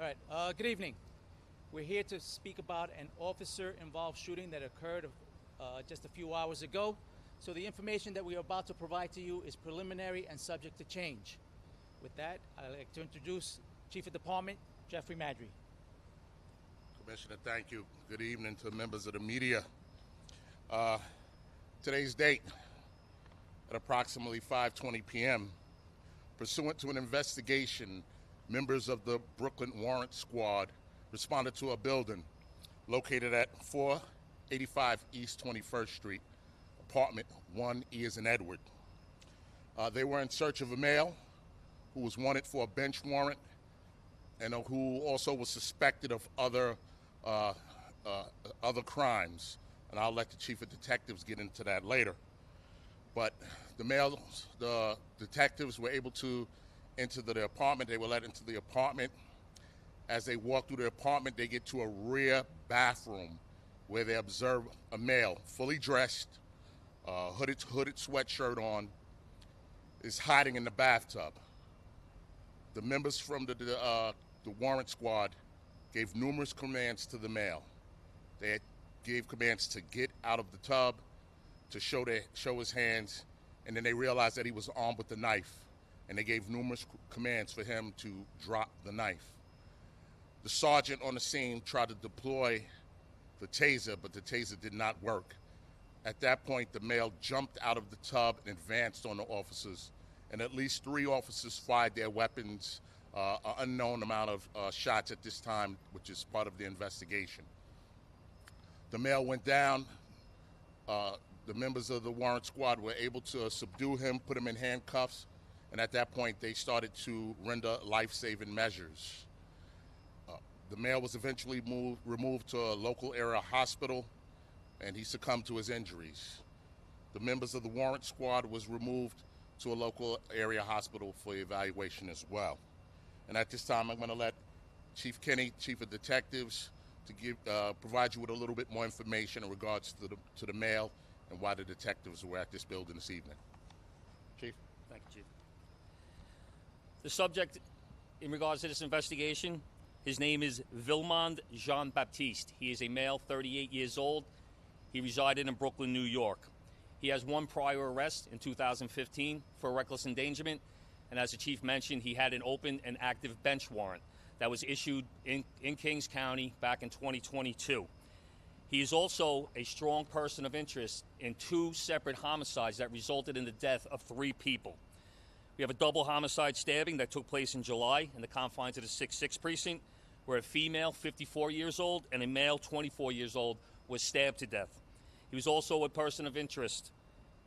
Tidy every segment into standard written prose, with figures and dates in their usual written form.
All right, good evening. We're here to speak about an officer-involved shooting that occurred just a few hours ago. So the information that we are about to provide to you is preliminary and subject to change. With that, I'd like to introduce Chief of Department, Jeffrey Madry. Commissioner, thank you. Good evening to members of the media. Today's date, at approximately 5:20 p.m., pursuant to an investigation, members of the Brooklyn Warrant Squad responded to a building located at 485 East 21st Street, apartment 1E as in Edward. They were in search of a male who was wanted for a bench warrant and who also was suspected of other crimes. And I'll let the Chief of Detectives get into that later. But the detectives were able to enter the apartment. They were let into the apartment. As they walk through the apartment, they get to a rear bathroom where they observe a male, fully dressed, hooded sweatshirt on, is hiding in the bathtub. The members from the warrant squad gave numerous commands to the male. They gave commands to get out of the tub, to show his hands, and then they realized that he was armed with a knife, and they gave numerous commands for him to drop the knife. The sergeant on the scene tried to deploy the taser, but the taser did not work. At that point, the male jumped out of the tub and advanced on the officers, and at least 3 officers fired their weapons, an unknown amount of shots at this time, which is part of the investigation. The male went down. The members of the warrant squad were able to subdue him, put him in handcuffs, and at that point they started to render life-saving measures. The male was eventually removed to a local area hospital, and he succumbed to his injuries. The members of the warrant squad was removed to a local area hospital for evaluation as well. And at this time, I'm going to let Chief Kenny, Chief of Detectives, to provide you with a little bit more information in regards to the male and why the detectives were at this building this evening. Chief. Thank you, Chief. The subject in regards to this investigation, his name is Vilmond Jean-Baptiste. He is a male, 38 years old. He resided in Brooklyn, New York. He has 1 prior arrest in 2015 for reckless endangerment, and as the Chief mentioned, he had an open and active bench warrant that was issued in Kings County back in 2022. He is also a strong person of interest in 2 separate homicides that resulted in the death of 3 people. We have a double homicide stabbing that took place in July in the confines of the 6-6 precinct, where a female, 54 years old, and a male, 24 years old, was stabbed to death. He was also a person of interest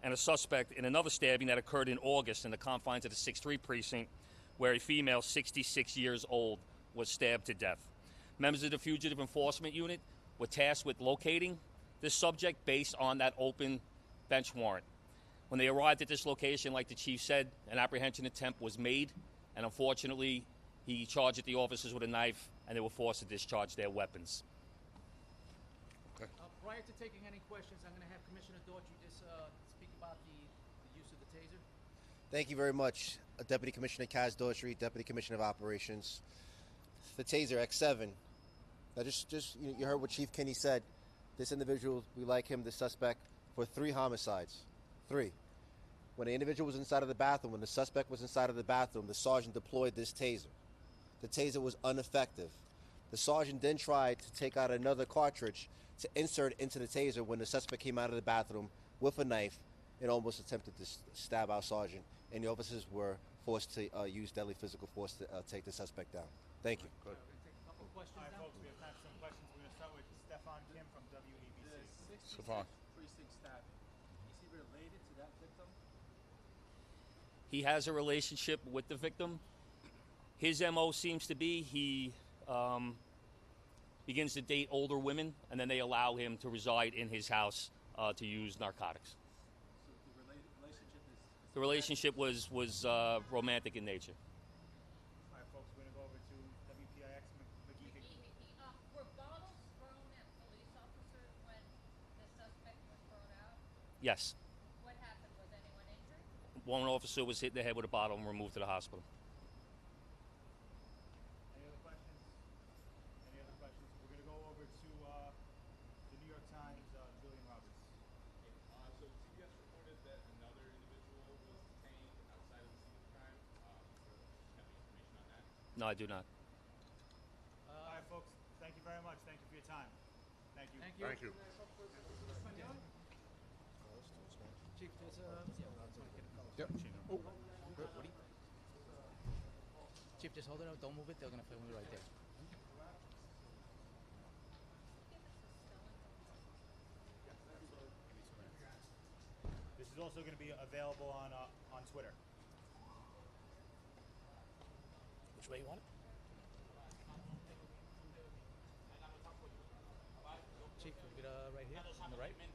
and a suspect in another stabbing that occurred in August in the confines of the 6-3 precinct, where a female, 66 years old, was stabbed to death. Members of the Fugitive Enforcement Unit were tasked with locating this subject based on that open bench warrant. When they arrived at this location, like the Chief said, an apprehension attempt was made, and unfortunately, he charged the officers with a knife, and they were forced to discharge their weapons. Okay. Prior to taking any questions, I'm going to have Commissioner Daughtry just speak about the use of the taser. Thank you very much, Deputy Commissioner Kaz Daughtry, Deputy Commissioner of Operations. The Taser X7. Now, you heard what Chief Kenny said. This individual, we like him, the suspect, for 3 homicides. 3. When the individual was inside of the bathroom, when the suspect was inside of the bathroom, the sergeant deployed this taser. The taser was ineffective. The sergeant then tried to take out another cartridge to insert into the taser when the suspect came out of the bathroom with a knife and almost attempted to stab our sergeant, and the officers were forced to use deadly physical force to take the suspect down. Thank you. Good. Take a couple questions All right, now. folks, we have time for some questions. We're going to start with Stefan Kim from WABC. Stefan. Precinct stabbing. Is he related to that victim? He has a relationship with the victim. His MO seems to be he begins to date older women, and then they allow him to reside in his house to use narcotics. So The relationship was romantic in nature. all right, folks, we're going to go over to WPIX McGee. Were bottles thrown at police officers when the suspect was thrown out? Yes. What happened? Was anyone injured? One officer was hit in the head with a bottle and removed to the hospital. Any other questions? No, I do not. All right, folks. Thank you very much. Thank you for your time. Thank you. Thank you. Thank you. Chief, there's Yep. Chief, just hold it up. Don't move it. They're gonna film you right there. This is also going to be available on Twitter. Which way you want it? Chief, we get right here on the right.